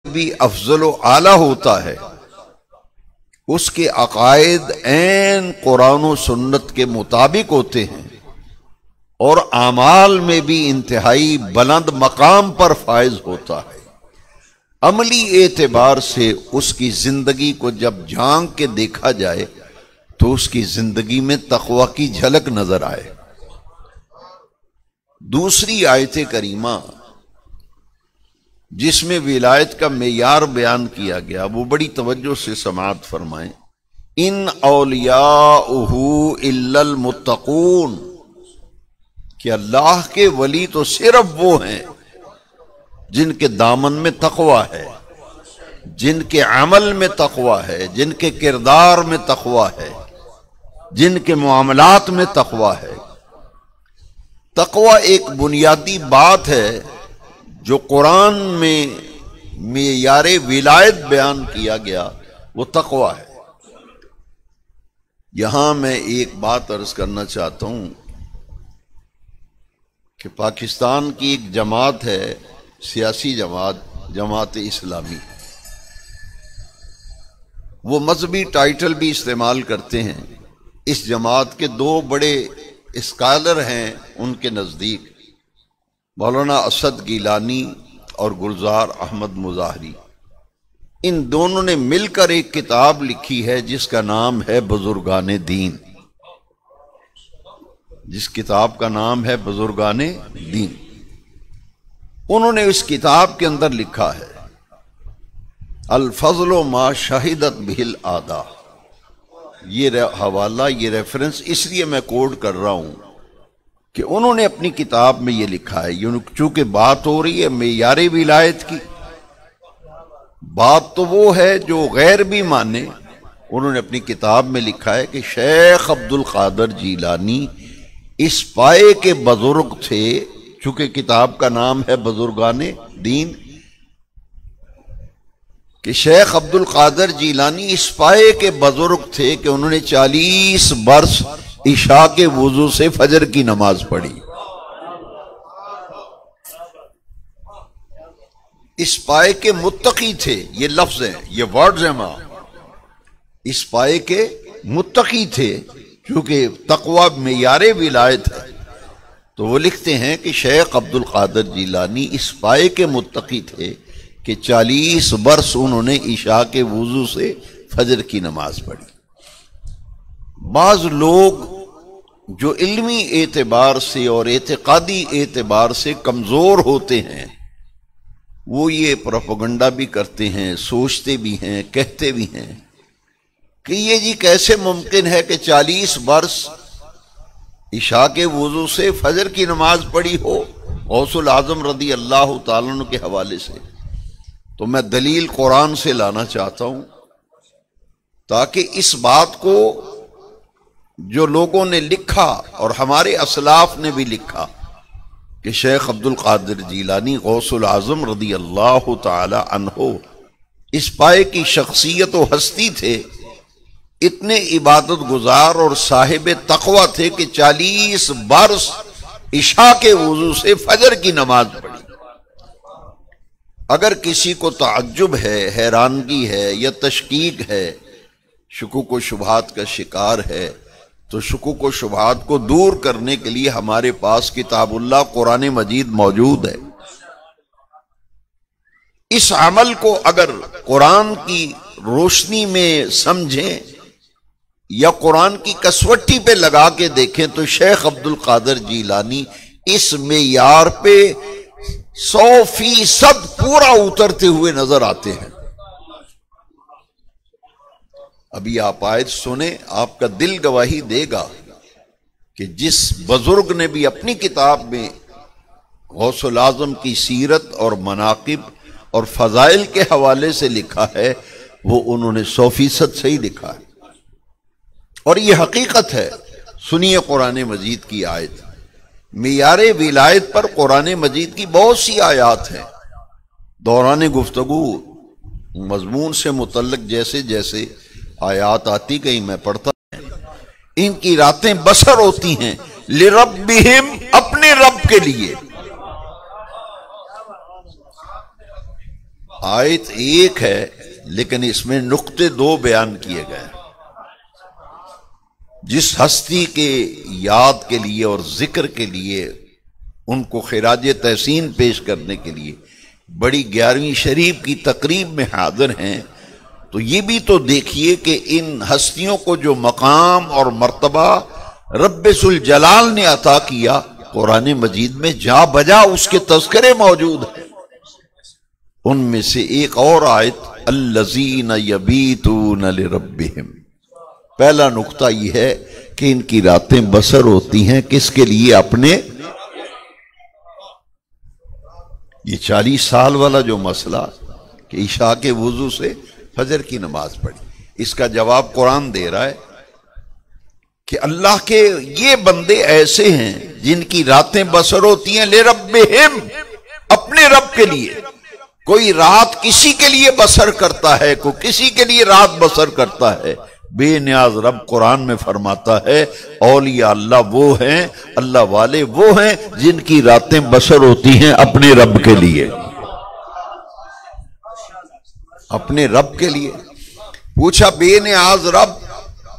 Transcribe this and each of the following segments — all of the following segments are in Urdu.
بھی افضل و اعلیٰ ہوتا ہے، اس کے عقائد عین قرآن و سنت کے مطابق ہوتے ہیں اور اعمال میں بھی انتہائی بلند مقام پر فائز ہوتا ہے۔ عملی اعتبار سے اس کی زندگی کو جب جھانک کے دیکھا جائے تو اس کی زندگی میں تقوی کی جھلک نظر آئے۔ دوسری آیت کریمہ جس میں ولایت کا معیار بیان کیا گیا وہ بڑی توجہ سے سماعت فرمائیں۔ ان اولیاءہ الا المتقون، کہ اللہ کے ولی تو صرف وہ ہیں جن کے دامن میں تقوی ہے، جن کے عمل میں تقوی ہے، جن کے کردار میں تقوی ہے، جن کے معاملات میں تقوی ہے۔ تقوی ایک بنیادی بات ہے جو قرآن میں معیار ولایت بیان کیا گیا، وہ تقوی ہے۔ یہاں میں ایک بات عرض کرنا چاہتا ہوں کہ پاکستان کی ایک جماعت ہے، سیاسی جماعت، جماعت اسلامی، وہ مذہبی ٹائٹل بھی استعمال کرتے ہیں۔ اس جماعت کے دو بڑے اسکالر ہیں ان کے نزدیک، مولانا اسد گیلانی اور گلزار احمد مظاہری۔ ان دونوں نے مل کر ایک کتاب لکھی ہے جس کا نام ہے بزرگان دین، جس کتاب کا نام ہے بزرگان دین۔ انہوں نے اس کتاب کے اندر لکھا ہے الفضل ما شہدت بہ الاعداء۔ یہ حوالہ، یہ ریفرنس اس لیے میں کوڈ کر رہا ہوں کہ انہوں نے اپنی کتاب میں یہ لکھا ہے، چونکہ بات ہو رہی ہے معیار ولایت کی، بات تو وہ ہے جو غیر بھی مانے۔ انہوں نے اپنی کتاب میں لکھا ہے کہ شیخ عبد القادر جیلانی اس پائے کے بزرگ تھے، چونکہ کتاب کا نام ہے بزرگان دین، کہ شیخ عبد القادر جیلانی اس پائے کے بزرگ تھے کہ انہوں نے 40 برس عشاء کے وضو سے فجر کی نماز پڑھی۔ اس پائے کے متقی تھے، یہ لفظ ہیں، یہ ورڈز ہیں، ماں اس پائے کے متقی تھے، کیونکہ تقوی معیار ولایت ہے۔ تو وہ لکھتے ہیں کہ شیخ عبد القادر جیلانی اس پائے کے متقی تھے کہ 40 برس انہوں نے عشاء کے وضو سے فجر کی نماز پڑھی۔ بعض لوگ جو علمی اعتبار سے اور اعتقادی اعتبار سے کمزور ہوتے ہیں وہ یہ پروپیگنڈا بھی کرتے ہیں، سوچتے بھی ہیں، کہتے بھی ہیں کہ یہ جی کیسے ممکن ہے کہ 40 برس عشاء کے وضو سے فجر کی نماز پڑھی ہو غوث العظم رضی اللہ تعالیٰ عنہ کے حوالے سے۔ تو میں دلیل قرآن سے لانا چاہتا ہوں تاکہ اس بات کو جو لوگوں نے لکھا اور ہمارے اسلاف نے بھی لکھا کہ شیخ عبد القادر جیلانی غوث العظم رضی اللہ تعالی عنہ اس پائے کی شخصیت و ہستی تھے، اتنے عبادت گزار اور صاحب تقوی تھے کہ 40 برس عشاء کے وضو سے فجر کی نماز پڑھی۔ اگر کسی کو تعجب ہے، حیرانگی ہے یا تشکیک ہے، شکوک و شبہات کا شکار ہے، تو شکوک و شبہات کو دور کرنے کے لیے ہمارے پاس کتاب اللہ قرآن مجید موجود ہے۔ اس عمل کو اگر قرآن کی روشنی میں سمجھیں یا قرآن کی کسوٹی پہ لگا کے دیکھیں تو شیخ عبد القادر جیلانی اس معیار پہ 100% پورا اترتے ہوئے نظر آتے ہیں۔ ابھی آپ آیت سنیں، آپ کا دل گواہی دے گا کہ جس بزرگ نے بھی اپنی کتاب میں غوث العظم کی سیرت اور مناقب اور فضائل کے حوالے سے لکھا ہے وہ انہوں نے 100% صحیح لکھا ہے، اور یہ حقیقت ہے۔ سنیے قرآن مجید کی آیت، معیار ولایت پر قرآن مجید کی بہت سی آیات ہیں۔ دوران گفتگو مضمون سے متعلق جیسے جیسے آیات آتی گئی میں پڑھتا ہوں، ان کی راتیں بسر ہوتی ہیں لربہم، اپنے رب کے لیے۔ آیت ایک ہے لیکن اس میں نقطے دو بیان کیے گئے ہیں۔ جس ہستی کے یاد کے لیے اور ذکر کے لیے ان کو خراج تحسین پیش کرنے کے لیے بڑی 11ویں شریف کی تقریب میں حاضر ہیں، تو یہ بھی تو دیکھیے کہ ان ہستیوں کو جو مقام اور مرتبہ رب ذوالجلال نے عطا کیا، قرآن مجید میں جا بجا اس کے تذکرے موجود ہیں۔ ان میں سے ایک اور آیت الذین یبیتون لربہم، پہلا نقطہ یہ ہے کہ ان کی راتیں بسر ہوتی ہیں کس کے لیے؟ اپنے۔ یہ 40 سال والا جو مسئلہ کہ عشاء کے وضو سے فجر کی نماز پڑھی، اس کا جواب قرآن دے رہا ہے کہ اللہ کے یہ بندے ایسے ہیں جن کی راتیں بسر ہوتی ہیں لربہم، اپنے رب کے لیے۔ کوئی رات کسی کے لیے بسر کرتا ہے، کوئی کسی کے لیے رات بسر کرتا ہے۔ بے نیاز رب قرآن میں فرماتا ہے اولیاء اللہ وہ ہیں، اللہ والے وہ ہیں جن کی راتیں بسر ہوتی ہیں اپنے رب کے لیے، اپنے رب کے لیے۔ پوچھا بے نیاز رب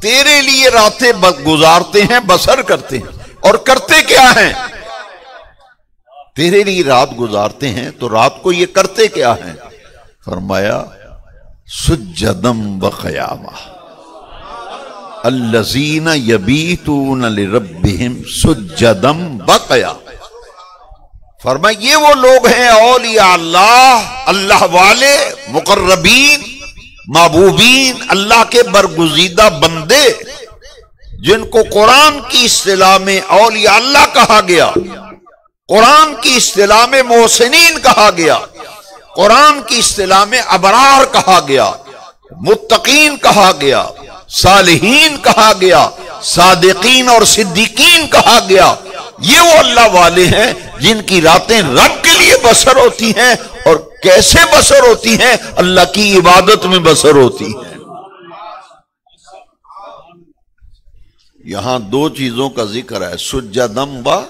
تیرے لیے راتیں گزارتے ہیں، بسر کرتے ہیں، اور کرتے کیا ہیں؟ تیرے لیے رات گزارتے ہیں تو رات کو یہ کرتے کیا ہیں؟ فرمایا سجدم وقیاما الذین یبیتون لربہم سجدم وقیاما۔ فرمایا یہ وہ لوگ ہیں اولیاء اللہ، اللہ والے، مقربین، محبوبین، اللہ کے برگزیدہ بندے، جن کو قرآن کی اصطلاح میں اولیاء اللہ کہا گیا، قرآن کی اصطلاح میں محسنین کہا گیا، قرآن کی اصطلاح میں ابرار کہا گیا، متقین کہا گیا، صالحین کہا گیا، صادقین اور صدیقین کہا گیا۔ یہ وہ اللہ والے ہیں جن کی راتیں رب کے لیے بسر ہوتی ہیں، اور کیسے بسر ہوتی ہیں؟ اللہ کی عبادت میں بسر ہوتی ہیں۔ یہاں دو چیزوں کا ذکر ہے، سجدم و،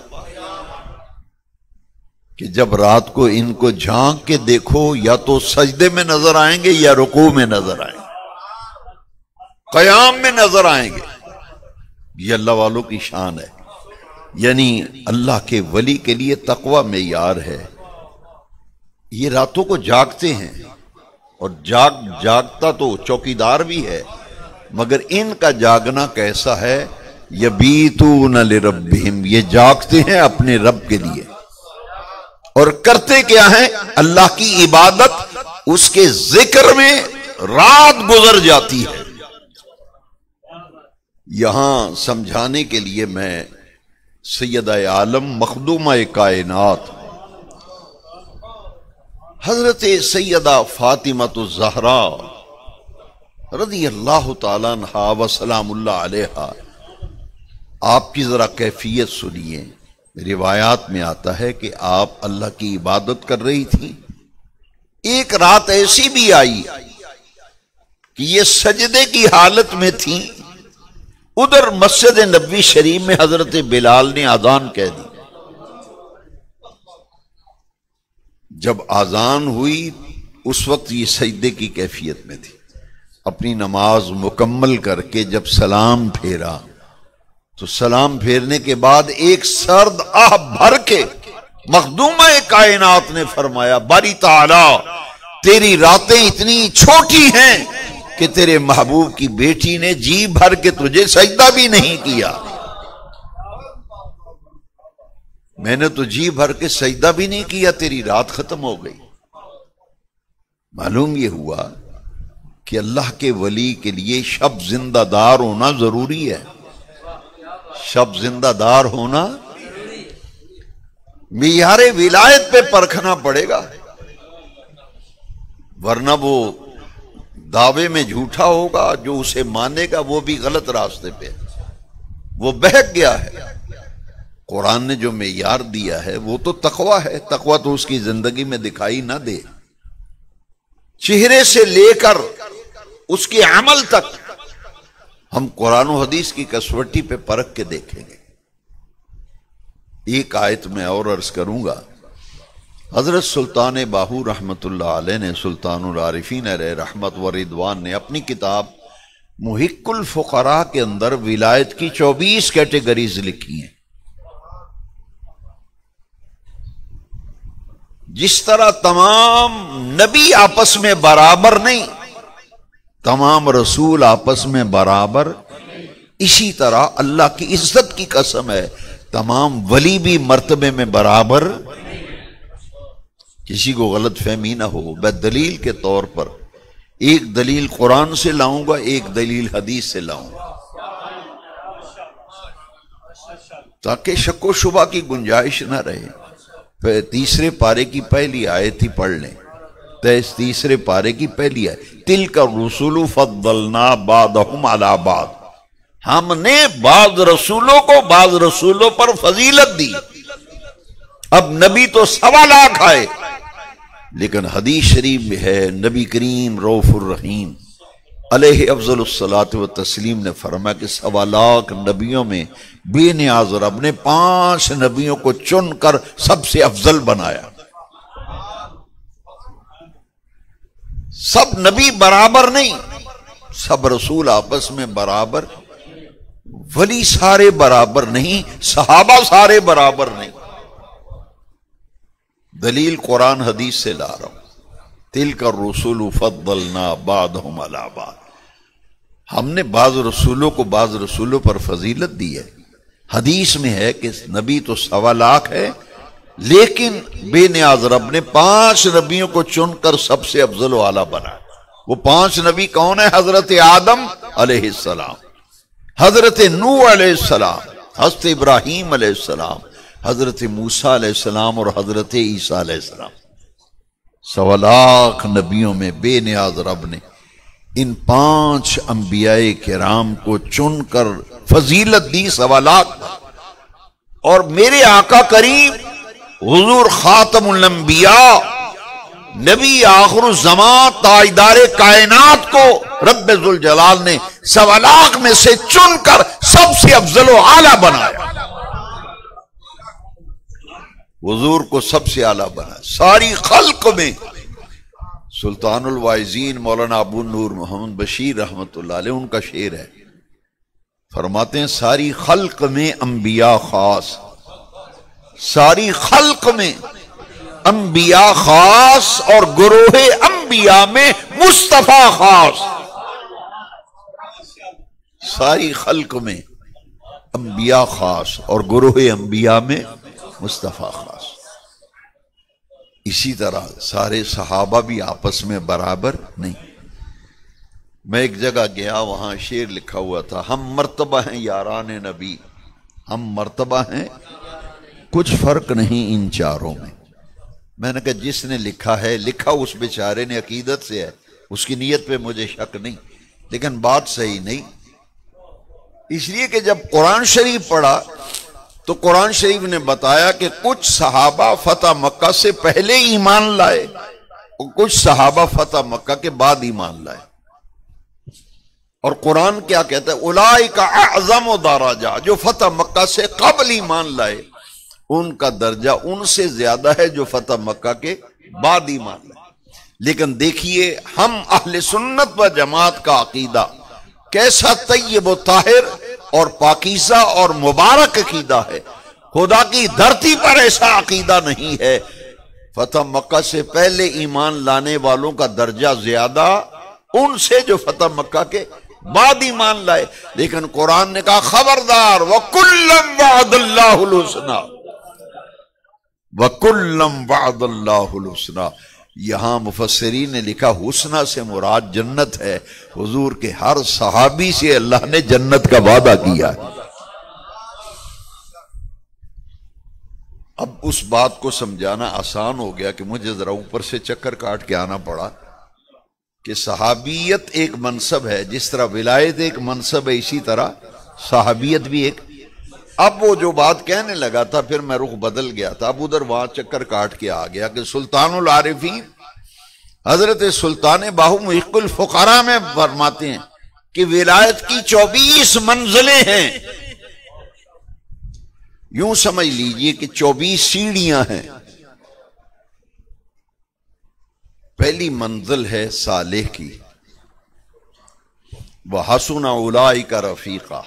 کہ جب رات کو ان کو جھانک کے دیکھو یا تو سجدے میں نظر آئیں گے یا رکوع میں نظر آئیں گے، قیام میں نظر آئیں گے۔ یہ اللہ والوں کی شان ہے، یعنی اللہ کے ولی کے لیے تقوی معیار ہے۔ یہ راتوں کو جاگتے ہیں، اور جاگتا تو چوکیدار بھی ہے، مگر ان کا جاگنا کیسا ہے؟ یبیتون لربہم، یہ جاگتے ہیں اپنے رب کے لیے، اور کرتے کیا ہیں؟ اللہ کی عبادت، اس کے ذکر میں رات گزر جاتی ہے۔ یہاں سمجھانے کے لیے میں سیدہ عالم مخدومہ کائنات حضرت سیدہ فاطمہ الزہراء رضی اللہ تعالیٰ عنہا و سلام اللہ علیہا، آپ کی ذرا کیفیت سنیے۔ روایات میں آتا ہے کہ آپ اللہ کی عبادت کر رہی تھی، ایک رات ایسی بھی آئی کہ یہ سجدے کی حالت میں تھی، ادھر مسجد نبوی شریف میں حضرت بلال نے اذان کہہ دی۔ جب اذان ہوئی اس وقت یہ سجدے کی کیفیت میں تھی، اپنی نماز مکمل کر کے جب سلام پھیرا تو سلام پھیرنے کے بعد ایک سرد آہ بھر کے مخدومہ کائنات نے فرمایا باری تعالی تیری راتیں اتنی چھوٹی ہیں کہ تیرے محبوب کی بیٹی نے جی بھر کے تجھے سجدہ بھی نہیں کیا، میں نے تو جی بھر کے سجدہ بھی نہیں کیا، تیری رات ختم ہو گئی۔ معلوم یہ ہوا کہ اللہ کے ولی کے لیے شب زندہ دار ہونا ضروری ہے، شب زندہ دار ہونا معیار ولایت پہ پرکھنا پڑے گا، ورنہ وہ دعوے میں جھوٹا ہوگا، جو اسے مانے گا وہ بھی غلط راستے پہ، وہ بہک گیا ہے۔ قرآن نے جو معیار دیا ہے وہ تو تقوی ہے، تقوی تو اس کی زندگی میں دکھائی نہ دے، چہرے سے لے کر اس کے عمل تک ہم قرآن و حدیث کی کسوٹی پہ پرکھ کے دیکھیں گے۔ ایک آیت میں اور عرض کروں گا، حضرت سلطان باہو رحمۃ اللہ علیہ نے، سلطان العارفین علیہ رحمت و رضوان نے اپنی کتاب محق الفقراء کے اندر ولایت کی 24 کیٹیگریز لکھی ہیں۔ جس طرح تمام نبی آپس میں برابر نہیں، تمام رسول آپس میں برابر، اسی طرح اللہ کی عزت کی قسم ہے تمام ولی بھی مرتبے میں برابر۔ کسی کو غلط فہمی نہ ہو، میں دلیل کے طور پر ایک دلیل قرآن سے لاؤں گا، ایک دلیل حدیث سے لاؤں گا، تاکہ شک و شبہ کی گنجائش نہ رہے۔ تیسرے پارے کی پہلی آیت ہی پڑھ لیں، تیسرے پارے کی پہلی آیت، تِلْكَ الرُّسُلُ فَضَّلْنَا بَعْضَهُمْ عَلَى بَعْضٍ، ہم نے بعض رسولوں کو بعض رسولوں پر فضیلت دی۔ اب نبی تو 1.25 لاکھ آئے، لیکن حدیث شریف میں ہے نبی کریم رؤوف الرحیم علیہ افضل الصلاۃ والتسلیم نے فرمایا کہ 1.25 لاکھ نبیوں میں بے نیاز رب نے 5 نبیوں کو چن کر سب سے افضل بنایا۔ سب نبی برابر نہیں، سب رسول آپس میں برابر، ولی سارے برابر نہیں، صحابہ سارے برابر نہیں۔ دلیل قرآن حدیث سے لا رہا ہوں، تِلْكَ الرُّسُلُ فَضَّلْنَا بَعْضَهُمْ عَلَى بَعْضٍ، ہم نے بعض رسولوں کو بعض رسولوں پر فضیلت دی ہے۔ حدیث میں ہے کہ نبی تو 1.25 لاکھ ہے، لیکن بے نیاز رب نے 5 نبیوں کو چن کر سب سے افضل و اعلیٰ بنا۔ وہ 5 نبی کون ہیں؟ حضرت آدم علیہ السلام، حضرت نوح علیہ السلام، حضرت ابراہیم علیہ السلام، حضرت موسیٰ علیہ السلام اور حضرت عیسیٰ علیہ السلام۔ 1.25 لاکھ نبیوں میں بے نیاز رب نے ان 5 انبیاء کرام کو چن کر فضیلت دی 1.25 لاکھ۔ اور میرے آقا کریم حضور خاتم الانبیاء، نبی آخر الزمان، تاجدار کائنات کو رب ذوالجلال نے 1.25 لاکھ میں سے چن کر سب سے افضل و اعلیٰ بنایا۔ حضور کو سب سے اعلیٰ بنا ساری خلق میں۔ سلطان الواعظین مولانا ابو نور محمد بشیر رحمت اللہ علیہ ان کا شعر ہے، فرماتے ہیں ساری خلق میں انبیاء خاص، ساری خلق میں انبیاء خاص اور گروہ انبیاء میں مصطفیٰ خاص۔ ساری خلق میں انبیاء خاص اور گروہ انبیاء میں مصطفیٰ خاص۔ اسی طرح سارے صحابہ بھی آپس میں برابر نہیں۔ میں ایک جگہ گیا، وہاں شعر لکھا ہوا تھا، ہم مرتبہ ہیں یاران نبی، ہم مرتبہ ہیں کچھ فرق نہیں ان چاروں میں۔ میں نے کہا جس نے لکھا ہے، لکھا اس بیچارے نے عقیدت سے ہے، اس کی نیت پہ مجھے شک نہیں، لیکن بات صحیح نہیں۔ اس لیے کہ جب قرآن شریف پڑھا تو قرآن شریف نے بتایا کہ کچھ صحابہ فتح مکہ سے پہلے ایمان لائے اور کچھ صحابہ فتح مکہ کے بعد ایمان لائے۔ اور قرآن کیا کہتا ہے؟ اولئک اعظم درجہ، جو فتح مکہ سے قبل ایمان لائے ان کا درجہ ان سے زیادہ ہے جو فتح مکہ کے بعد ایمان لائے۔ لیکن دیکھیے ہم اہل سنت و جماعت کا عقیدہ کیسا طیب و طاہر اور پاکیزہ اور مبارک عقیدہ ہے۔ خدا کی دھرتی پر ایسا عقیدہ نہیں ہے۔ فتح مکہ سے پہلے ایمان لانے والوں کا درجہ زیادہ ان سے جو فتح مکہ کے بعد ایمان لائے۔ لیکن قرآن نے کہا خبردار، وَكُلًّا وَعَدَ اللَّهُ الْحُسْنَى، وَكُلًّا وَعَدَ اللَّهُ الْحُسْنَى۔ یہاں مفسرین نے لکھا حسنہ سے مراد جنت ہے۔ حضور کے ہر صحابی سے اللہ نے جنت کا وعدہ کیا ہے۔ اب اس بات کو سمجھانا آسان ہو گیا کہ مجھے ذرا اوپر سے چکر کاٹ کے آنا پڑا کہ صحابیت ایک منصب ہے، جس طرح ولایت ایک منصب ہے اسی طرح صحابیت بھی ایک۔ اب وہ جو بات کہنے لگا تھا پھر میں رخ بدل گیا تھا، اب ادھر وہاں چکر کاٹ کے آ گیا کہ سلطان العارفین حضرت سلطان باہو محق الفقراء میں فرماتے ہیں کہ ولایت کی 24 منزلیں ہیں۔ یوں سمجھ لیجئے کہ 24 سیڑھیاں ہیں۔ پہلی منزل ہے صالح کی، وَحَسُنَ أُولَٰئِكَ رَفِيقًا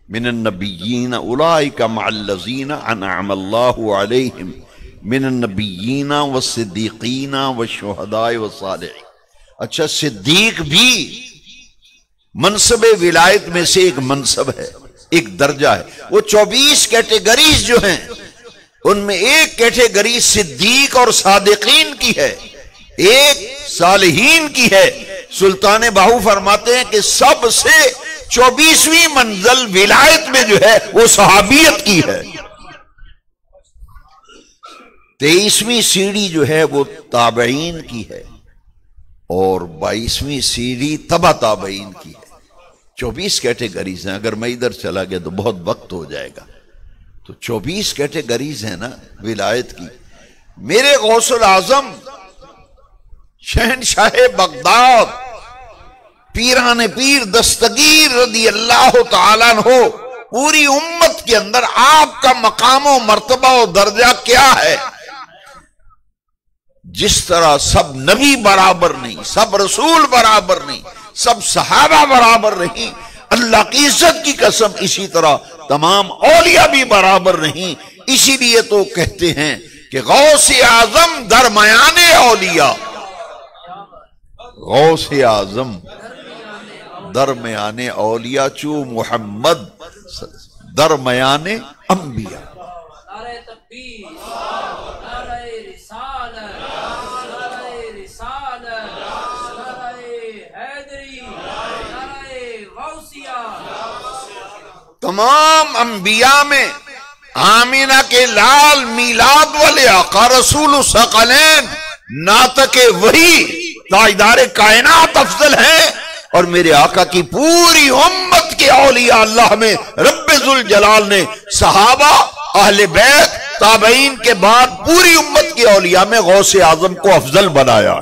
من النبیین اولئک مع الذین انعم اللہ علیہم من النبیین والصدیقین والشہداء والصالحین۔ اچھا، صدیق بھی منصب ولایت میں سے ایک منصب ہے، ایک درجہ ہے۔ وہ 24 کیٹیگریز جو ہیں ان میں ایک کیٹیگری صدیق اور صادقین کی ہے، ایک صالحین کی ہے۔ سلطان باہو فرماتے ہیں کہ سب سے 24ویں منزل ولایت میں جو ہے وہ صحابیت کی ہے، 23ویں سیڑھی جو ہے وہ تابعین کی ہے، اور 22ویں سیڑھی تبع تابعین کی ہے۔ 24 کیٹیگریز ہیں، اگر میں ادھر چلا گیا تو بہت وقت ہو جائے گا۔ تو 24 کیٹیگریز ہیں نا ولایت کی۔ میرے غوث العظم شہنشاہ بغداد پیران پیر دستگیر رضی اللہ تعالیٰ عنہ، پوری امت کے اندر آپ کا مقام و مرتبہ و درجہ کیا ہے؟ جس طرح سب نبی برابر نہیں، سب رسول برابر نہیں، سب صحابہ برابر نہیں، اللہ کی عزت کی قسم اسی طرح تمام اولیاء بھی برابر نہیں۔ اسی لیے تو کہتے ہیں کہ غوث اعظم درمیان اولیاء، غوث اعظم درمیان اولیاء، چو محمد درمیان انبیاء۔ نعرہ تکبیر، نعرہ رسالت، نعرہ رسالت، نعرہ حیدری، نعرہ غوثیہ۔ تمام انبیاء میں آمینہ کے لال میلاد والے آقا رسول الثقلین ناطق وحی تاجدار کائنات افضل ہیں، اور میرے آقا کی پوری امت کے اولیاء اللہ میں رب ذوالجلال نے صحابہ، اہل بیت، تابعین کے بعد پوری امت کے اولیاء میں غوث اعظم کو افضل بنایا۔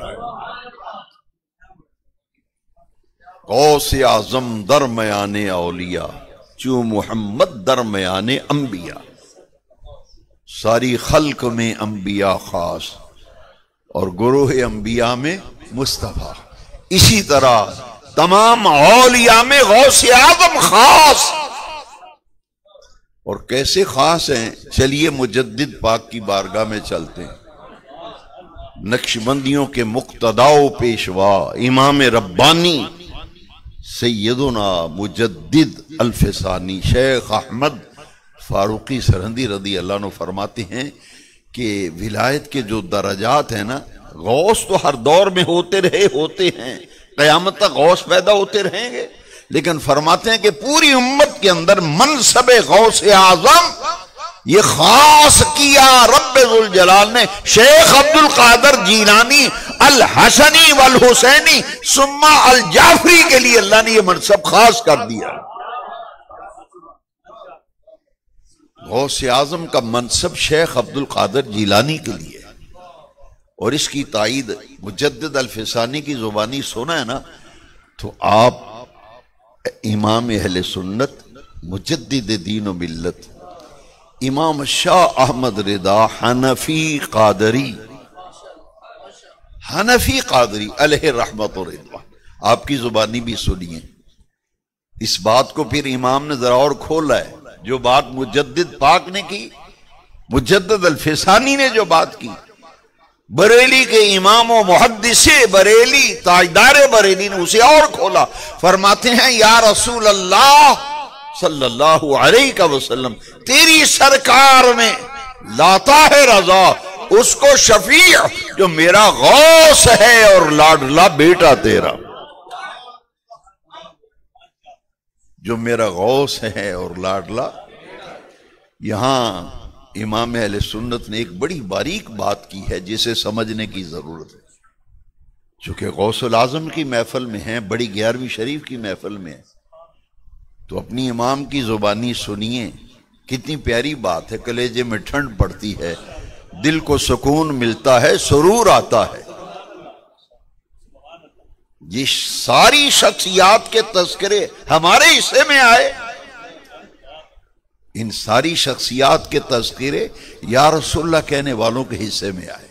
غوث اعظم درمیان اولیاء، چو محمد درمیان انبیاء۔ ساری خلق میں انبیاء خاص اور گروہ انبیاء میں مصطفیٰ، اسی طرح تمام اولیاء میں غوث اعظم خاص۔ اور کیسے خاص ہیں؟ چلیے مجدد پاک کی بارگاہ میں چلتے ہیں۔ نقشبندیوں کے مقتدا و پیشوا امام ربانی سیدنا مجدد الفسانی شیخ احمد فاروقی سرہندی رضی اللہ عنہ فرماتے ہیں کہ ولایت کے جو درجات ہیں نا، غوث تو ہر دور میں ہوتے ہیں، قیامت تک غوث پیدا ہوتے رہیں گے، لیکن فرماتے ہیں کہ پوری امت کے اندر منصب غوث اعظم یہ خاص کیا رب ذوالجلال نے شیخ عبد القادر جیلانی الحسنی والحسینی ثم الجعفری کے لیے اللہ نے یہ منصب خاص کر دیا۔ غوث اعظم کا منصب شیخ عبد القادر جیلانی کے لیے، اور اس کی تائید مجدد الفسانی کی زبانی سنا ہے نا، تو آپ امام اہل سنت مجدد دین و ملت امام شاہ احمد رضا حنفی قادری علیہ رحمت و رضوان، آپ کی زبانی بھی سنیے۔ اس بات کو پھر امام نے ذرا اور کھولا ہے، جو بات مجدد پاک نے کی، مجدد الفسانی نے جو بات کی، بریلی کے امام و محدث بریلی تاجدار بریلی نے اسے اور کھولا۔ فرماتے ہیں یا رسول اللہ صلی اللہ علیہ وسلم، تیری سرکار نے لاتا ہے رضا اس کو شفیع جو میرا غوث ہے اور لاڈلا بیٹا تیرا، جو میرا غوث ہے اور لاڈلا۔ یہاں امام اہل سنت نے ایک بڑی باریک بات کی ہے جسے سمجھنے کی ضرورت ہے، چونکہ غوث العظم کی محفل میں ہیں، بڑی 11ویں شریف کی محفل میں ہے، تو اپنی امام کی زبانی سنیے، کتنی پیاری بات ہے، کلیجے میں ٹھنڈ پڑتی ہے، دل کو سکون ملتا ہے، سرور آتا ہے۔ یہ ساری شخصیات کے تذکرے ہمارے حصے میں آئے، ان ساری شخصیات کے تذکرے یا رسول اللہ کہنے والوں کے حصے میں آئے۔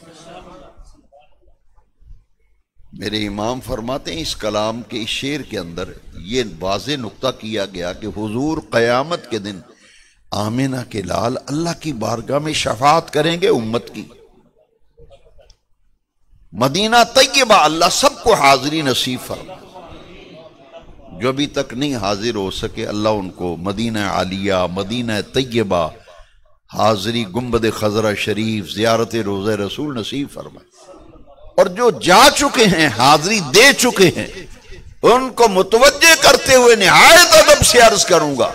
میرے امام فرماتے ہیں اس کلام کے اس شعر کے اندر یہ واضح نقطہ کیا گیا کہ حضور قیامت کے دن آمنہ کے لال اللہ کی بارگاہ میں شفاعت کریں گے امت کی. مدینہ طیبہ اللہ سب کو حاضری نصیب فرما. جو ابھی تک نہیں حاضر ہو سکے اللہ ان کو مدینہ عالیہ، مدینہ طیبہ، حاضری گنبد خضرہ شریف، زیارت روضہ رسول نصیب فرمائے. اور جو جا چکے ہیں، حاضری دے چکے ہیں، ان کو متوجہ کرتے ہوئے نہایت ادب سے عرض کروں گا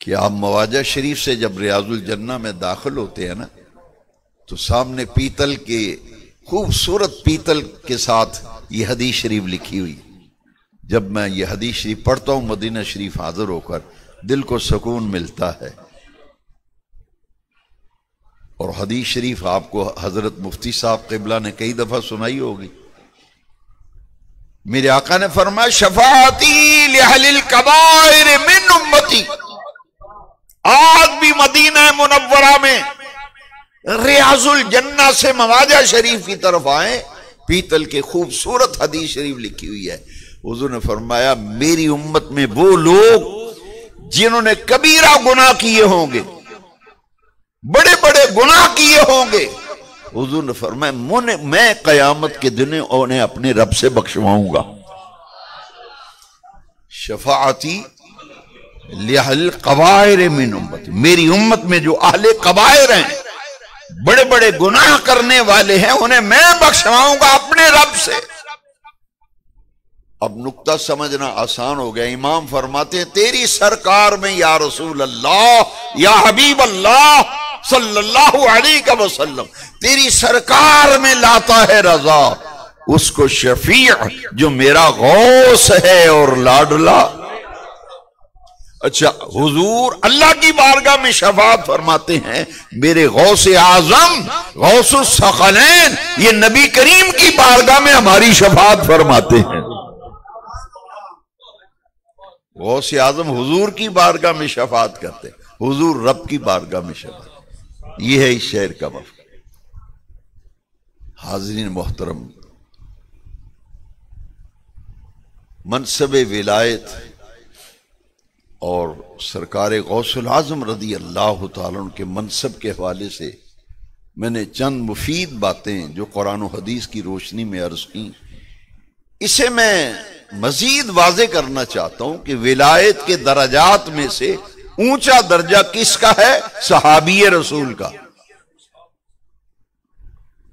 کہ آپ مواجہ شریف سے جب ریاض الجنہ میں داخل ہوتے ہیں نا تو سامنے پیتل کے خوبصورت پیتل کے ساتھ یہ حدیث شریف لکھی ہوئی. جب میں یہ حدیث شریف پڑھتا ہوں مدینہ شریف حاضر ہو کر دل کو سکون ملتا ہے. اور حدیث شریف آپ کو حضرت مفتی صاحب قبلہ نے کئی دفعہ سنائی ہوگی. میرے آقا نے فرمایا شفاعتی لأہل الکبائر من امتی. آج بھی مدینہ منورہ میں ریاض الجنہ سے مواجہ شریف کی طرف آئیں، پیتل کے خوبصورت حدیث شریف لکھی ہوئی ہے. حضور نے فرمایا میری امت میں وہ لوگ جنہوں نے کبیرہ گناہ کیے ہوں گے، بڑے بڑے گناہ کیے ہوں گے، حضور نے فرمایا میں قیامت کے دن انہیں اپنے رب سے بخشواؤں گا. شفاعتی لأہل القبائر من امتی. میری امت میں جو اہل قبائر ہیں، بڑے بڑے گناہ کرنے والے ہیں، انہیں میں بخشواؤں گا اپنے رب سے. اب نقطہ سمجھنا آسان ہو گیا. امام فرماتے ہیں تیری سرکار میں یا رسول اللہ، یا حبیب اللہ صلی اللہ علیہ وسلم، تیری سرکار میں لاتا ہے رضا اس کو شفیع جو میرا غوث ہے اور لاڈلا. اچھا، حضور اللہ کی بارگاہ میں شفاعت فرماتے ہیں. میرے غوث اعظم غوث الثقلین یہ نبی کریم کی بارگاہ میں ہماری شفاعت فرماتے ہیں. غوث اعظم حضور کی بارگاہ میں شفاعت کرتے، حضور رب کی بارگاہ میں شفاعت. یہ ہے اس شعر کا مفہوم. حاضرین محترم، منصب ولایت اور سرکار غوث العظم رضی اللہ تعالیٰ عنہ کے منصب کے حوالے سے میں نے چند مفید باتیں جو قرآن و حدیث کی روشنی میں عرض کی. اسے میں مزید واضح کرنا چاہتا ہوں کہ ولایت کے درجات میں سے اونچا درجہ کس کا ہے؟ صحابی رسول کا.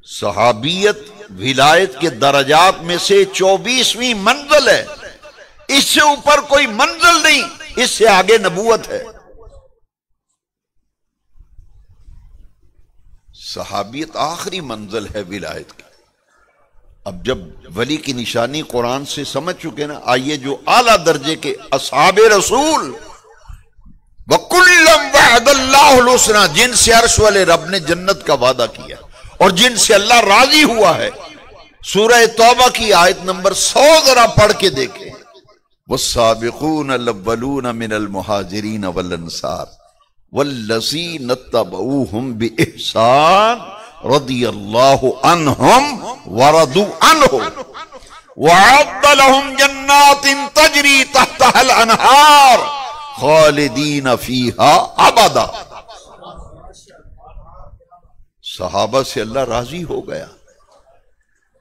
صحابیت ولایت کے درجات میں سے 24ویں منزل ہے. اس سے اوپر کوئی منزل نہیں، اس سے آگے نبوت ہے. صحابیت آخری منزل ہے ولایت کی. اب جب ولی کی نشانی قرآن سے سمجھ چکے نا، آئیے جو اعلیٰ درجے کے اصحاب رسول وَكُلًّا وَعَدَ اللَّهُ الْحُسْنَى، جن سے عرش والے رب نے جنت کا وعدہ کیا اور جن سے اللہ راضی ہوا ہے. سورہ توبہ کی آیت نمبر 100 ذرا پڑھ کے دیکھیں. وَالسَّابِقُونَ الْأَوَّلُونَ مِنَ الْمُهَاجِرِينَ وَالْأَنصَارِ وَالَّذِينَ اتَّبَعُوهُم بِإِحْسَانٍ رَضِيَ اللَّهُ عَنْهُمْ وَرَضُوا عَنْهُ وَأَعَدَّ لَهُمْ جَنَّاتٍ تَجْرِي تَحْتَهَا الْأَنْهَارُ خالدین فیہا ابدا. صحابہ سے اللہ راضی ہو گیا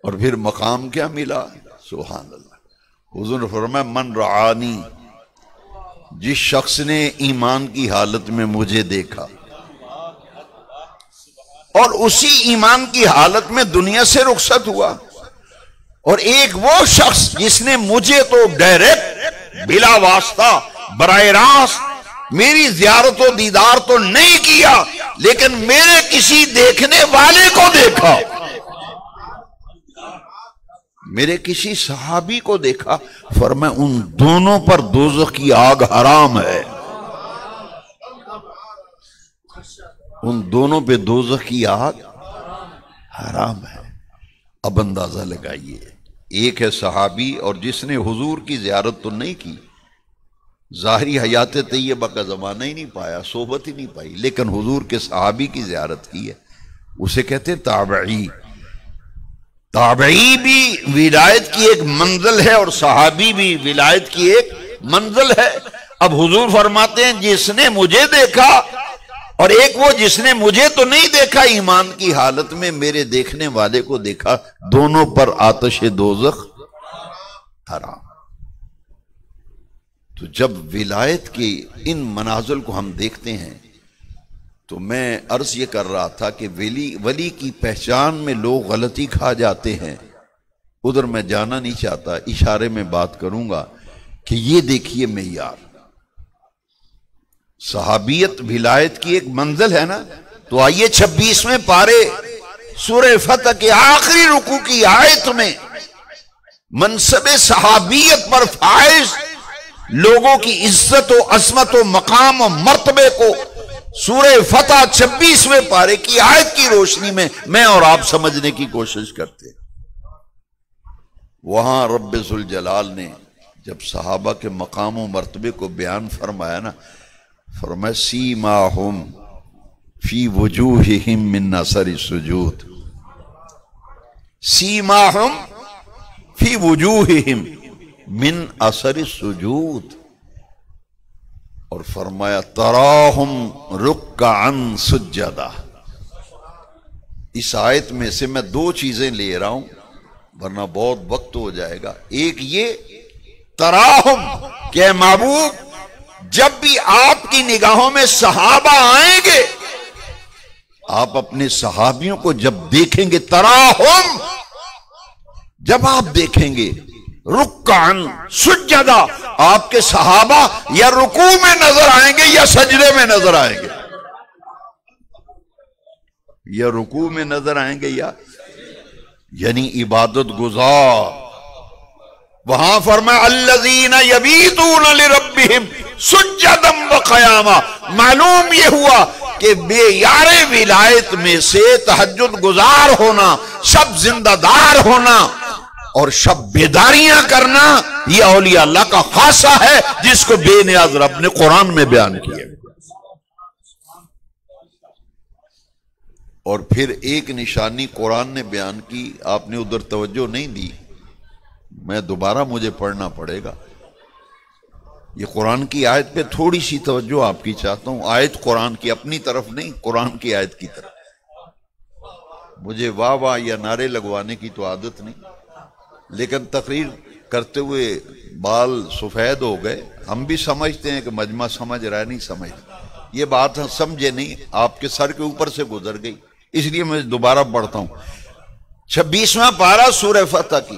اور پھر مقام کیا ملا؟ سبحان اللہ. حضور نے فرمایا من رعانی، جس شخص نے ایمان کی حالت میں مجھے دیکھا اور اسی ایمان کی حالت میں دنیا سے رخصت ہوا، اور ایک وہ شخص جس نے مجھے تو ڈائریکٹ بلا واسطہ براہ راست میری زیارت و دیدار تو نہیں کیا، لیکن میرے کسی دیکھنے والے کو دیکھا، میرے کسی صحابی کو دیکھا. فرمایا ان دونوں پر دوزخ کی آگ حرام ہے. ان دونوں پہ دوزخ کی آگ حرام ہے. اب اندازہ لگائیے، ایک ہے صحابی اور جس نے حضور کی زیارت تو نہیں کی، ظاہری حیات طیبہ کا زمانہ ہی نہیں پایا، صحبت ہی نہیں پائی، لیکن حضور کے صحابی کی زیارت کی ہے. اسے کہتے ہیں تابعی. تابعی بھی ولایت کی ایک منزل ہے اور صحابی بھی ولایت کی ایک منزل ہے۔ اب حضور فرماتے ہیں جس نے مجھے دیکھا اور ایک وہ جس نے مجھے تو نہیں دیکھا، ایمان کی حالت میں میرے دیکھنے والے کو دیکھا، دونوں پر آتش دوزخ حرام۔ تو جب ولایت کی ان منازل کو ہم دیکھتے ہیں تو میں عرض یہ کر رہا تھا کہ ولی کی پہچان میں لوگ غلطی کھا جاتے ہیں، ادھر میں جانا نہیں چاہتا، اشارے میں بات کروں گا کہ یہ دیکھیے معیار، صحابیت ولایت کی ایک منزل ہے نا۔ تو آئیے 26ویں پارے سورہ فتح کے آخری رکوع کی آیت میں منصب صحابیت پر فائز لوگوں کی عزت و عظمت و مقام و مرتبے کو سورہ فتح 26ویں پارے کی آیت کی روشنی میں اور آپ سمجھنے کی کوشش کرتے ہیں۔ وہاں رب ذوالجلال نے جب صحابہ کے مقام و مرتبے کو بیان فرمایا نا، فرمایا سیماہم فی وجوہہم من اثر السجود، سیماہم فی وجوہہم من اثر السجود، اور فرمایا تراہم رکعا سجدا۔ اس آیت میں سے میں دو چیزیں لے رہا ہوں ورنہ بہت وقت ہو جائے گا۔ ایک یہ تراہم کہ محبوب جب بھی آپ کی نگاہوں میں صحابہ آئیں گے، آپ اپنے صحابیوں کو جب دیکھیں گے، تراہم جب آپ دیکھیں گے، رکعن سجدہ آپ کے صحابہ یا رکوع میں نظر آئیں گے یا سجدے میں نظر آئیں گے، یا رکوع میں نظر آئیں گے یا یعنی عبادت گزار۔ وہاں فرمایا الذین یبیتون لربہم سجدا وقیاما، معلوم یہ ہوا کہ معیار ولایت میں سے تہجد گزار ہونا، شب زندہ دار ہونا اور شب بیداریاں کرنا یہ اولیاء اللہ کا خاصہ ہے، جس کو بے نیاز رب نے قرآن میں بیان کیا۔ اور پھر ایک نشانی قرآن نے بیان کی، آپ نے ادھر توجہ نہیں دی، میں دوبارہ مجھے پڑھنا پڑے گا۔ یہ قرآن کی آیت پہ تھوڑی سی توجہ آپ کی چاہتا ہوں، آیت قرآن کی، اپنی طرف نہیں، قرآن کی آیت کی طرف۔ مجھے واہ واہ یا نعرے لگوانے کی تو عادت نہیں، لیکن تقریر کرتے ہوئے بال سفید ہو گئے، ہم بھی سمجھتے ہیں کہ مجمع سمجھ رہا ہے، نہیں سمجھتے، یہ بات ہم سمجھے نہیں، آپ کے سر کے اوپر سے گزر گئی، اس لیے میں دوبارہ پڑھتا ہوں۔ 26واں پارہ سورہ فتح کی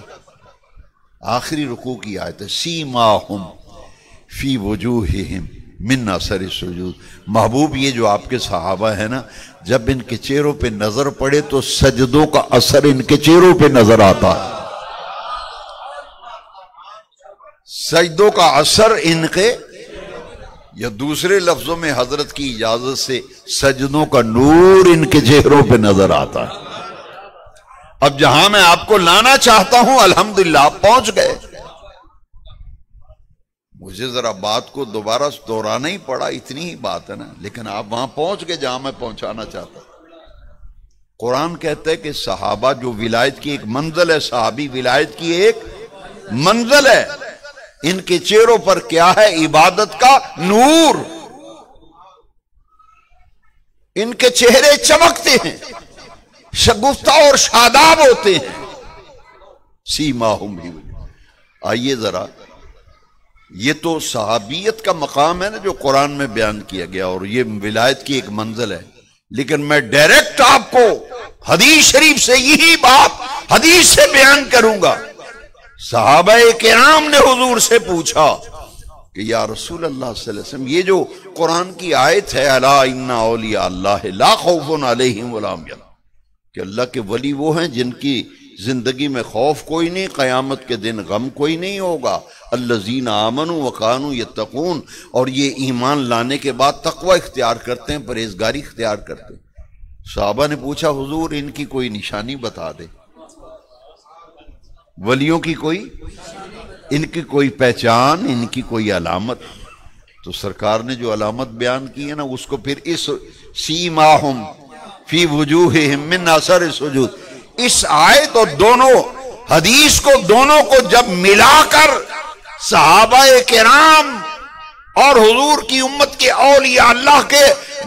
آخری رکوع کی آیت ہے، سیماہم فی وجوہہم من اثر السجود۔ محبوب یہ جو آپ کے صحابہ ہیں نا، جب ان کے چہروں پہ نظر پڑے تو سجدوں کا اثر ان کے چہروں پہ نظر آتا ہے، سجدوں کا اثر ان کے، یا دوسرے لفظوں میں حضرت کی اجازت سے سجدوں کا نور ان کے چہروں پہ نظر آتا ہے۔ اب جہاں میں آپ کو لانا چاہتا ہوں الحمدللہ آپ پہنچ گئے، مجھے ذرا بات کو دوبارہ دہرانا ہی پڑا، اتنی ہی بات ہے نا، لیکن آپ وہاں پہنچ گئے جہاں میں پہنچانا چاہتا ہوں۔ قرآن کہتا ہے کہ صحابہ جو ولایت کی ایک منزل ہے، صحابی ولایت کی ایک منزل ہے، ان کے چہروں پر کیا ہے؟ عبادت کا نور، ان کے چہرے چمکتے ہیں، شگفتہ اور شاداب ہوتے ہیں۔ سیماہم بھی، آئیے ذرا، یہ تو صحابیت کا مقام ہے نا جو قرآن میں بیان کیا گیا، اور یہ ولایت کی ایک منزل ہے، لیکن میں ڈائریکٹ آپ کو حدیث شریف سے یہی بات حدیث سے بیان کروں گا۔ صحابہ کرام نے حضور سے پوچھا کہ یا رسول اللہ صلی اللہ علیہ وسلم، یہ جو قرآن کی آیت ہے الا ان اولیاء اللہ لا خوف علیہم ولا هم يحزنون، کہ اللہ کے ولی وہ ہیں جن کی زندگی میں خوف کوئی نہیں، قیامت کے دن غم کوئی نہیں ہوگا، الذین آمنوا وکانوا یتقون، اور یہ ایمان لانے کے بعد تقوی اختیار کرتے ہیں، پرہیزگاری اختیار کرتے ہیں۔ صحابہ نے پوچھا حضور ان کی کوئی نشانی بتا دے، ولیوں کی کوئی، ان کی کوئی پہچان، ان کی کوئی علامت۔ تو سرکار نے جو علامت بیان کی ہے نا، اس کو پھر اس سیماہم فی وجوہہم من اثر السجود، اس آیت اور دونوں حدیث کو دونوں کو جب ملا کر صحابہ کرام اور حضور کی امت کے اولیاء اللہ کے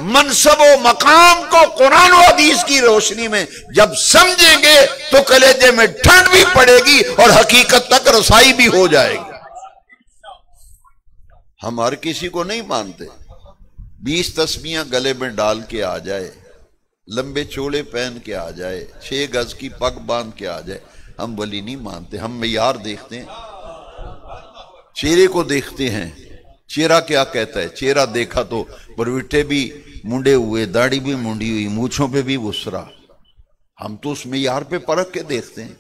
منصب و مقام کو قرآن و حدیث کی روشنی میں جب سمجھیں گے تو کلیجے میں ٹھنڈ بھی پڑے گی اور حقیقت تک رسائی بھی ہو جائے گی۔ ہم ہر کسی کو نہیں مانتے، 20 تسبیحاں گلے میں ڈال کے آ جائے، لمبے چوڑے پہن کے آ جائے، 6 گز کی پگ باندھ کے آ جائے، ہم ولی نہیں مانتے۔ ہم معیار دیکھتے ہیں، چہرے کو دیکھتے ہیں، چہرہ کیا کہتا ہے۔ چہرہ دیکھا تو پروٹے بھی منڈے ہوئے، داڑھی بھی منڈی ہوئی، مونچھوں پہ بھی وسرا، ہم تو اس معیار پہ پرکھ کے دیکھتے ہیں۔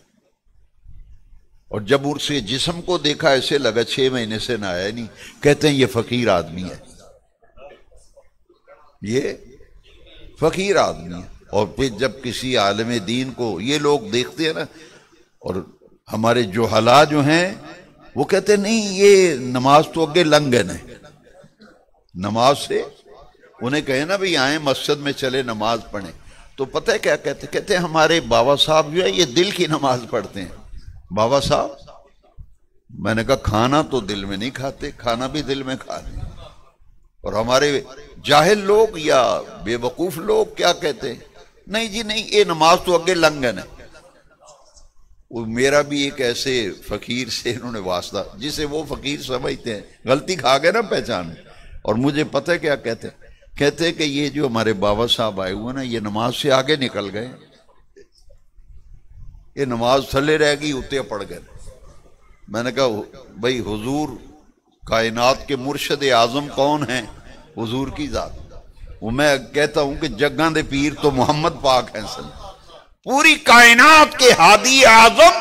اور جب اس کے جسم کو دیکھا ایسے لگا 6 مہینے سے نہایا نہیں، کہتے ہیں یہ فقیر آدمی ہے، یہ فقیر آدمی ہے۔ اور پھر جب کسی عالم دین کو یہ لوگ دیکھتے ہیں نا، اور ہمارے جہلا جو ہیں وہ کہتے ہیں نہیں یہ نماز تو اگے لنگن ہے، نماز سے انہیں کہے نا بھئی آئیں مسجد میں چلے نماز پڑھیں، تو پتہ ہے کیا کہتے ہیں؟ کہتے ہیں ہمارے بابا صاحب جو ہے یہ دل کی نماز پڑھتے ہیں۔ بابا صاحب، میں نے کہا کھانا تو دل میں نہیں کھاتے، کھانا بھی دل میں کھاتے ہیں۔ اور ہمارے جاہل لوگ یا بے وقوف لوگ کیا کہتے ہیں؟ نہیں جی نہیں، یہ نماز تو اگے لنگن ہے۔ وہ میرا بھی ایک ایسے فقیر سے انہوں نے واسطہ، جسے وہ فقیر سمجھتے ہیں، غلطی کھا گئے نا پہچان۔ اور مجھے پتہ ہے کیا کہتے ہیں؟ کہتے ہیں کہ یہ جو ہمارے بابا صاحب آئے ہوئے نا یہ نماز سے آگے نکل گئے، یہ نماز تھلے رہ گئی، اتنے پڑ گئے۔ میں نے کہا بھائی حضور کائنات کے مرشد اعظم کون ہیں؟ حضور کی ذات۔ وہ میں کہتا ہوں کہ جگاں دے پیر تو محمد پاک ہیں، پوری کائنات کے ہادی اعظم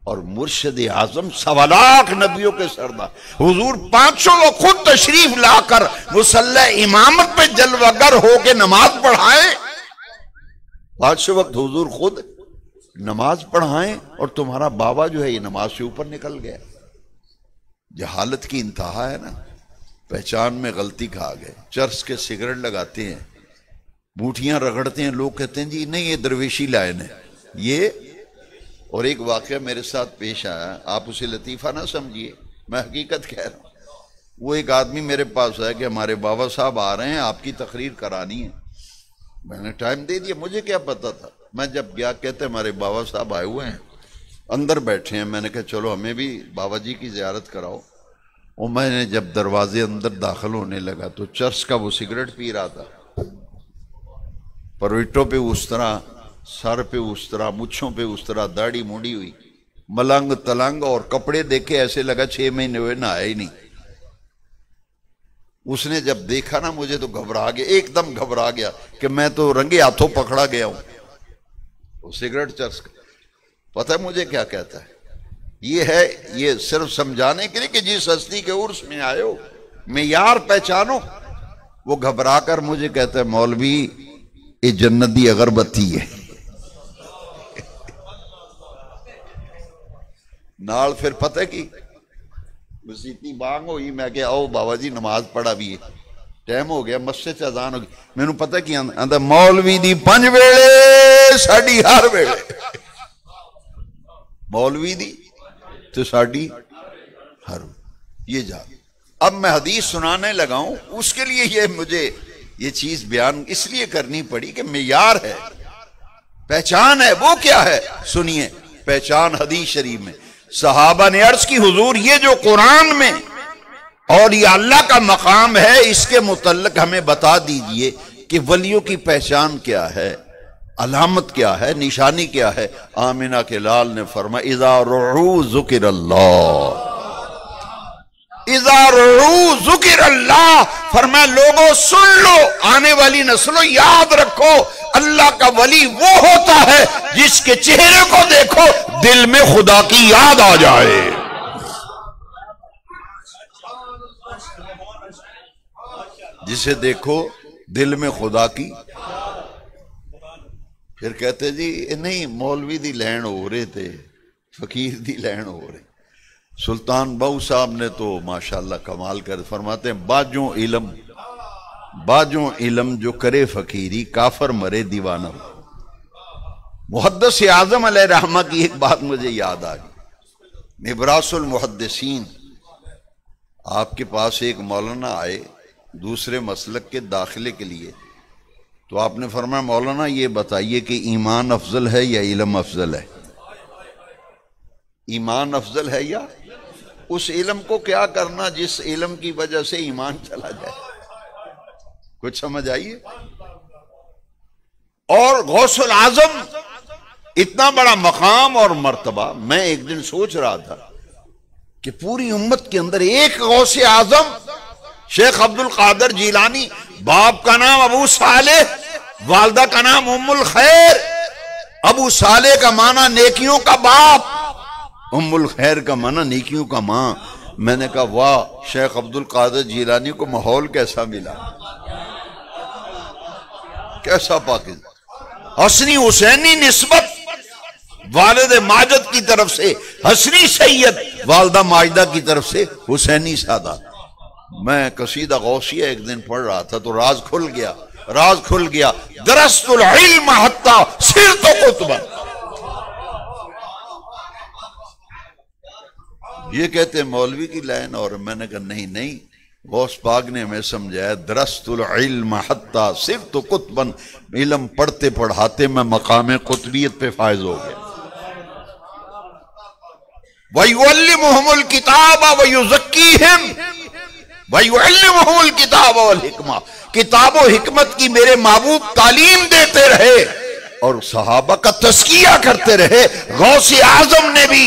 اور مرشد اعظم، 1.25 لاکھ نبیوں کے سردار حضور 500 کو خود تشریف لا کر مصلی امامت پہ جلوہ گر ہو کے نماز پڑھائیں، 500 وقت حضور خود نماز پڑھائیں، اور تمہارا بابا جو ہے یہ نماز سے اوپر نکل گیا۔ جہالت کی انتہا ہے نا، پہچان میں غلطی کھا گئے۔ چرس کے سگریٹ لگاتے ہیں، بوٹیاں رگڑتے ہیں، لوگ کہتے ہیں جی نہیں یہ درویشی لائن ہے یہ۔ اور ایک واقعہ میرے ساتھ پیش آیا، آپ اسے لطیفہ نہ سمجھیے، میں حقیقت کہہ رہا ہوں۔ وہ ایک آدمی میرے پاس آیا کہ ہمارے بابا صاحب آ رہے ہیں، آپ کی تقریر کرانی ہے۔ میں نے ٹائم دے دیا، مجھے کیا پتا تھا۔ میں جب گیا کہتے ہمارے بابا صاحب آئے ہوئے ہیں، اندر بیٹھے ہیں۔ میں نے کہا چلو ہمیں بھی بابا جی کی زیارت کراؤ۔ اور میں نے جب دروازے اندر داخل ہونے لگا تو چرس کا وہ سگریٹ پی رہا تھا، پروٹوں پہ اس طرح، سر پہ اس طرح، مچھوں پہ اس طرح، داڑھی مونڈی ہوئی، ملنگ تلنگ، اور کپڑے دیکھے ایسے لگا 6 مہینے ہوئے نہایا ہی نہیں۔ اس نے جب دیکھا نا مجھے تو گھبرا گیا، ایک دم گھبرا گیا کہ میں تو رنگے ہاتھوں پکڑا گیا ہوں۔ وہ سگریٹ چرس کا پتہ ہے مجھے کیا کہتا ہے؟ یہ ہے، یہ صرف سمجھانے کے لیے کہ جس ہستی کے عرس میں آئے ہو معیار پہچانو۔ وہ گھبرا کر مجھے کہتا ہے مولوی یہ جنت دی اگربتی ہے۔ نال پھر پتہ کی مسیتی بانگ ہوئی، میں کہ آؤ بابا جی نماز پڑھا بھی ہے، ٹائم ہو گیا، مسجد سے اذان ہو گئی۔ میں نے پتہ کی آندا مولوی دی 5 ویلے ساڈی ہر ویلے، مولوی دی تو ساڈی ہر، یہ جا۔ اب میں حدیث سنانے لگا ہوں، اس کے لیے یہ مجھے یہ چیز بیان اس لیے کرنی پڑی کہ معیار ہے، پہچان ہے۔ وہ کیا ہے؟ سنیے پہچان حدیث شریف میں۔ صحابہ نے عرض کی حضور یہ جو قرآن میں اور یہ اللہ کا مقام ہے اس کے متعلق ہمیں بتا دیجئے کہ ولیوں کی پہچان کیا ہے، علامت کیا ہے، نشانی کیا ہے؟ آمنہ کے لال نے فرمایا اذا رعو ذکر اللہ، اذا رعو ذکر اللہ، فرمایا لوگوں سن لو، آنے والی نسلوں یاد رکھو، اللہ کا ولی وہ ہوتا ہے جس کے چہرے کو دیکھو دل میں خدا کی یاد آ جائے۔ جسے دیکھو دل میں خدا کی۔ پھر کہتے جی نہیں مولوی دی لین ہو رہے تھے، فقیر دی لین ہو رہے۔ سلطان بہو صاحب نے تو ماشاءاللہ کمال کر فرماتے ہیں باجوں علم جو کرے فقیری کافر مرے دیوانہ۔ محدث اعظم علیہ رحمہ کی ایک بات مجھے یاد آ گئی، نبراس المحدثین، آپ کے پاس ایک مولانا آئے دوسرے مسلک کے داخلے کے لیے، تو آپ نے فرمایا مولانا یہ بتائیے کہ ایمان افضل ہے یا علم افضل ہے؟ ایمان افضل ہے یا اس علم کو کیا کرنا جس علم کی وجہ سے ایمان چلا جائے؟ کچھ سمجھ آئیے؟ اور غوث العظم اتنا بڑا مقام اور مرتبہ، میں ایک دن سوچ رہا تھا کہ پوری امت کے اندر ایک غوث اعظم شیخ عبد القادر جیلانی، باپ کا نام ابو صالح، والدہ کا نام ام الخیر، ابو صالح کا معنی نیکیوں کا باپ، ام الخیر کا معنی نیکیوں کا ماں۔ میں نے کہا واہ، شیخ عبد القادر جیلانی کو ماحول کیسا ملا، کیسا پاکیزہ۔ حسنی حسینی نسبت والد ماجد کی طرف سے حسنی سید، والدہ ماجدہ کی طرف سے حسینی سادات۔ میں قصیدہ غوثیہ ایک دن پڑھ رہا تھا تو راز کھل گیا، درست العلم حتی صرت قطبا۔ یہ کہتے مولوی کی لائن، اور میں نے کہا نہیں، غوث پاک نے ہمیں سمجھایا درست العلم حتی صرت قطبا، علم پڑھتے پڑھاتے میں مقام قطبیت پہ فائز ہو گیا۔ وَيُعَلِّمُهُمُ الْكِتَابَ وَيُزَكِّيهِمْ وَيُعَلِّمُهُمُ الْكِتَابَ وَالْحِكْمَةَ، کتاب و حکمت کی میرے محبوب تعلیم دیتے رہے اور صحابہ کا تزکیہ کرتے رہے۔ غوث اعظم نے بھی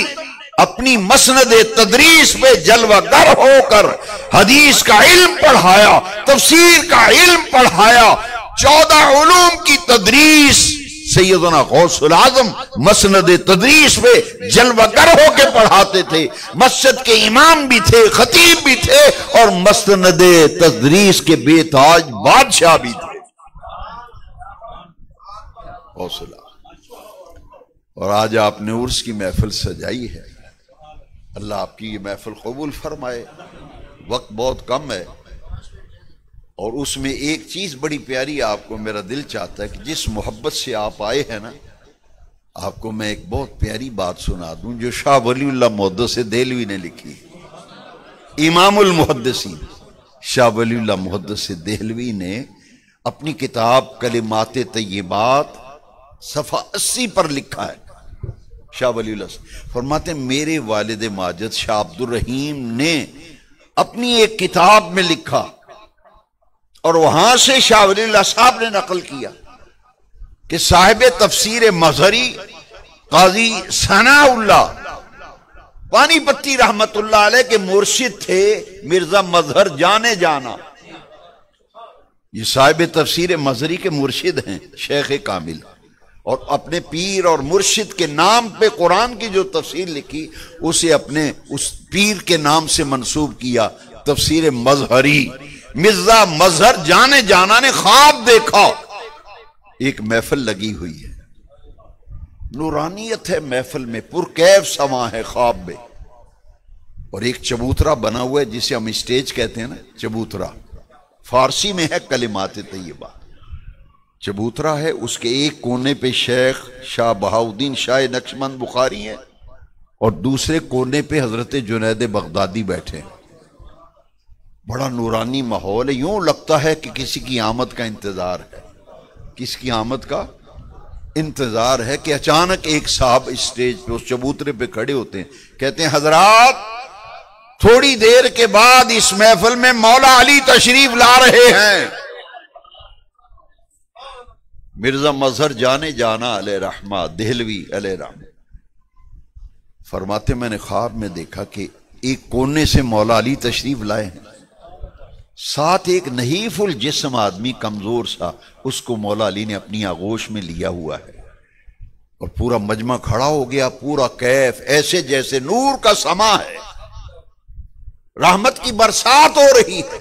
اپنی مسند تدریس پہ جلوہ گر ہو کر حدیث کا علم پڑھایا، تفسیر کا علم پڑھایا، 14 علوم کی تدریس سیدنا غوث العظم مسند تدریس پہ جلوہ گر ہو کے پڑھاتے تھے۔ مسجد کے امام بھی تھے، خطیب بھی تھے، اور مسند تدریس کے بے تاج بادشاہ بھی تھے غوث العظم۔ اور آج آپ نے عرس کی محفل سجائی ہے، اللہ آپ کی یہ محفل قبول فرمائے۔ وقت بہت کم ہے، اور اس میں ایک چیز بڑی پیاری آپ کو میرا دل چاہتا ہے کہ جس محبت سے آپ آئے ہیں نا، آپ کو میں ایک بہت پیاری بات سنا دوں جو شاہ ولی اللہ محدث دہلوی نے لکھی، امام المحدثین شاہ ولی اللہ محدث دہلوی نے اپنی کتاب کلمات طیبات صفحہ 80 پر لکھا ہے۔ شاہ ولی اللہ فرماتے ہیں میرے والد ماجد شاہ عبد الرحیم نے اپنی ایک کتاب میں لکھا، اور وہاں سے شاہ ولی اللہ صاحب نے نقل کیا کہ صاحب تفسیر مظہری قاضی ثناء اللہ پانی پتی رحمت اللہ علیہ کے مرشد تھے مرزا مظہر جانے جانا۔ یہ صاحب تفسیر مظہری کے مرشد ہیں شیخ کامل، اور اپنے پیر اور مرشد کے نام پہ قرآن کی جو تفسیر لکھی اسے اپنے اس پیر کے نام سے منسوب کیا، تفسیر مظہری۔ مرزا مظہر جانے جانا نے خواب دیکھا، ایک محفل لگی ہوئی ہے، نورانیت ہے محفل میں، پرکیف سماں ہے خواب میں، اور ایک چبوترا بنا ہوا ہے جسے ہم اسٹیج کہتے ہیں نا، چبوترا فارسی میں ہے کلمات طیبہ، چبوترا ہے، اس کے ایک کونے پہ شیخ شاہ بہاؤدین شاہ نقشبند بخاری ہے، اور دوسرے کونے پہ حضرت جنید بغدادی بیٹھے ہیں۔ بڑا نورانی ماحول ہے، یوں لگتا ہے کہ کسی کی آمد کا انتظار ہے، کس کی آمد کا انتظار ہے کہ اچانک ایک صاحب اسٹیج پہ اس چبوترے پہ کھڑے ہوتے ہیں، کہتے ہیں حضرات تھوڑی دیر کے بعد اس محفل میں مولا علی تشریف لا رہے ہیں۔ مرزا مظہر جانے جانا علیہ رحمہ دہلوی علیہ رحمہ فرماتے میں نے خواب میں دیکھا کہ ایک کونے سے مولا علی تشریف لائے ہیں، ساتھ ایک نحیف الجسم آدمی کمزور سا، اس کو مولا علی نے اپنی آغوش میں لیا ہوا ہے، اور پورا مجمع کھڑا ہو گیا، پورا کیف ایسے جیسے نور کا سما ہے، رحمت کی برسات ہو رہی ہے۔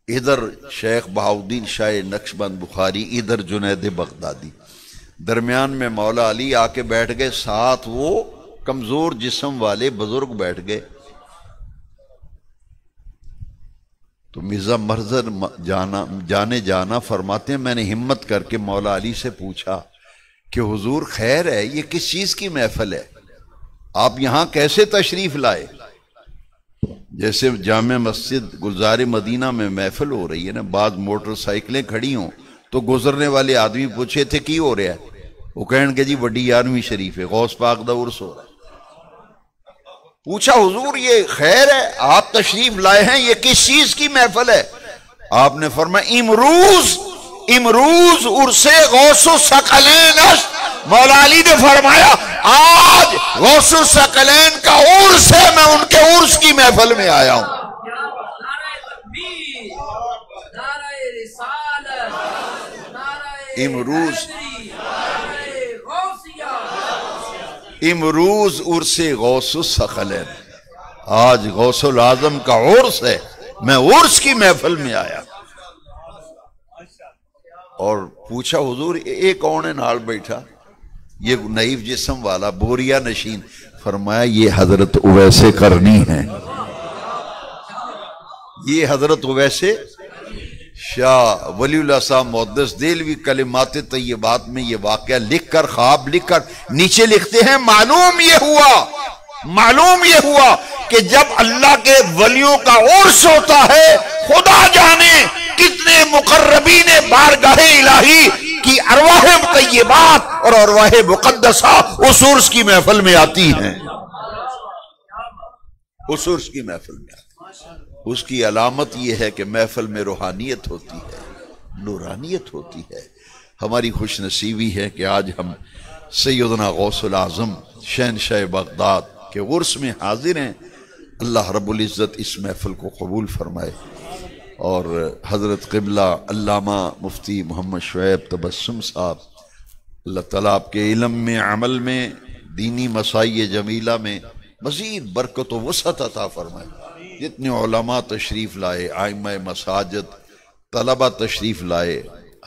ادھر شیخ بہاؤدین شاہ نقشبند بخاری، ادھر جنید بغدادی، درمیان میں مولا علی آ کے بیٹھ گئے، ساتھ وہ کمزور جسم والے بزرگ بیٹھ گئے۔ تو مرزا مظہر جانے جانا فرماتے ہیں میں نے ہمت کر کے مولا علی سے پوچھا کہ حضور خیر ہے، یہ کس چیز کی محفل ہے، آپ یہاں کیسے تشریف لائے؟ جیسے جامع مسجد گلزار مدینہ میں محفل ہو رہی ہے نا، بعض موٹر سائیکلیں کھڑی ہوں تو گزرنے والے آدمی پوچھے تھے کی ہو رہا ہے، وہ کہن کہ جی وڈی 11ویں شریف ہے، غوث پاک دا عرس ہو رہا ہے۔ پوچھا حضور یہ خیر ہے، آپ تشریف لائے ہیں، یہ کس چیز کی محفل ہے؟ آپ نے فرمایا امروز عرس غوث الثقلین۔ مولا علی نے فرمایا آج غوث الثقلین کا عرس ہے، میں ان کے عرس کی محفل میں آیا ہوں۔ نعرہ تکبیر، نعرہ رسالت، نعرہ امروز حیدری، نعرہ غوثیہ۔ امروز عرس غوث الثقلین، آج غوث العظم کا عرس ہے، میں عرس کی محفل میں آیا۔ اور پوچھا حضور ایک کون ہے نال بیٹھا، یہ نحیف جسم والا بوریا نشین؟ فرمایا یہ حضرت اویس قرنی ہیں، یہ حضرت اویس شاہ ولی اللہ صاحب محدث دہلوی کلمات طیبات میں یہ واقعہ لکھ کر، خواب لکھ کر نیچے لکھتے ہیں معلوم یہ ہوا کہ جب اللہ کے ولیوں کا عرس ہوتا ہے، خدا جانے کتنے مقربین بارگاہ الہی کی ارواح طیبات اور ارواح مقدسہ اس عرس کی محفل میں آتی ہیں، اس عرس کی محفل میں آتی ہیں۔ اس کی علامت یہ ہے کہ محفل میں روحانیت ہوتی ہے، نورانیت ہوتی ہے۔ ہماری خوش نصیبی ہے کہ آج ہم سیدنا غوث العظم شہنشاہ بغداد کے عرس میں حاضر ہیں۔ اللہ رب العزت اس محفل کو قبول فرمائے، اور حضرت قبلہ علامہ مفتی محمد شعیب تبسم صاحب، اللہ تعالیٰ آپ کے علم میں، عمل میں، دینی مسائی جمیلہ میں مزید برکت و وسعت عطا فرمائے۔ جتنے علماء تشریف لائے، ائمہ مساجد، طلبہ تشریف لائے،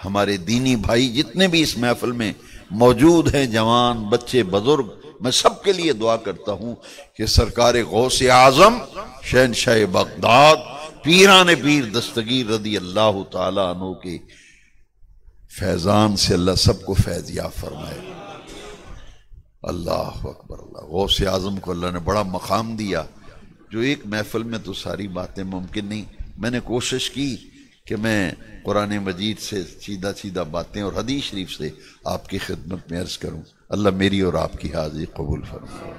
ہمارے دینی بھائی جتنے بھی اس محفل میں موجود ہیں، جوان، بچے، بزرگ، میں سب کے لیے دعا کرتا ہوں کہ سرکار غوث اعظم شہنشاہ بغداد پیران پیر دستگیر رضی اللہ تعالیٰ عنہ کے فیضان سے اللہ سب کو فیض یاب فرمائے۔ اللہ اکبر اللہ۔ غوث اعظم کو اللہ نے بڑا مقام دیا، جو ایک محفل میں تو ساری باتیں ممکن نہیں۔ میں نے کوشش کی کہ میں قرآن مجید سے سیدھا باتیں اور حدیث شریف سے آپ کی خدمت میں عرض کروں۔ اللہ میری اور آپ کی حاضری قبول فرمائے۔